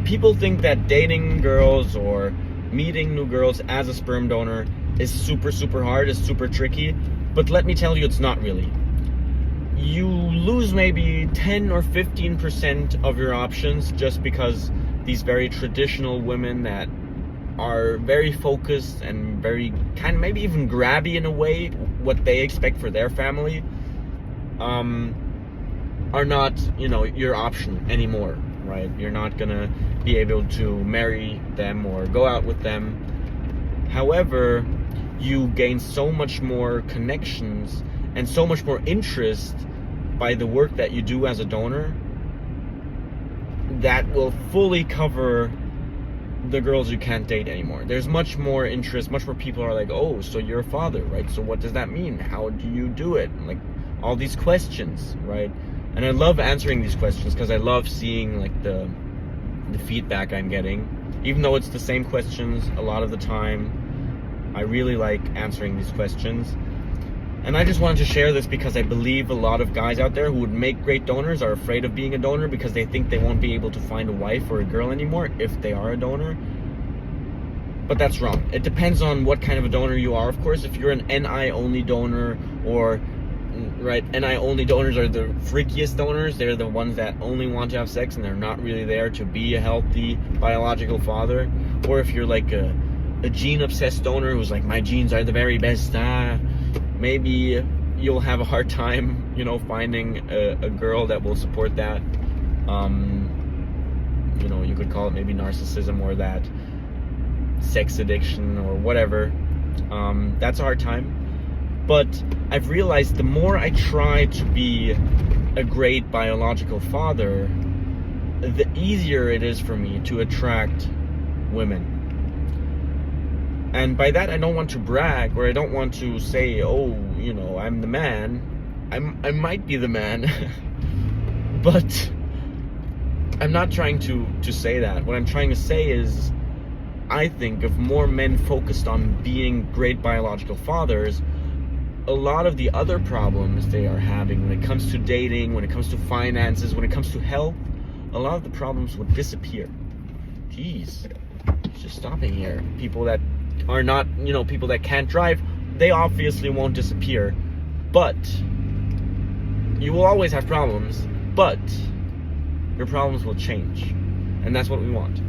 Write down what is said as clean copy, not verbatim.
people think that dating girls or meeting new girls as a sperm donor is super, super hard, is super tricky. But let me tell you, it's not really. You lose maybe 10 or 15% of your options just because these very traditional women that are very focused and very kind of maybe even grabby in a way, what they expect for their family, are not, your option anymore, right? You're not gonna be able to marry them or go out with them. However, you gain so much more connections and so much more interest by the work that you do as a donor that will fully cover the girls you can't date anymore. There's much more interest, much more people are like, oh, so you're a father, right? So what does that mean? How do you do it? Like, all these questions, right? And I love answering these questions because I love seeing like the feedback I'm getting. Even though it's the same questions a lot of the time, I really like answering these questions. And I just wanted to share this because I believe a lot of guys out there who would make great donors are afraid of being a donor because they think they won't be able to find a wife or a girl anymore if they are a donor. But that's wrong. It depends on what kind of a donor you are, of course. If you're an NI-only donor, or, right, NI-only donors are the freakiest donors. They're the ones that only want to have sex and they're not really there to be a healthy biological father. Or if you're like a gene-obsessed donor who's like, my genes are the very best, maybe you'll have a hard time, finding a girl that will support that. You could call it maybe narcissism or that sex addiction or whatever. That's a hard time. But I've realized the more I try to be a great biological father, the easier it is for me to attract women. And by that, I don't want to brag, or I don't want to say, oh, I'm the man. I might be the man, but I'm not trying to say that. What I'm trying to say is, I think if more men focused on being great biological fathers, a lot of the other problems they are having when it comes to dating, when it comes to finances, when it comes to health, a lot of the problems would disappear. Jeez, just stopping here. People that are not, people that can't drive, they obviously won't disappear, but you will always have problems, but your problems will change, and that's what we want.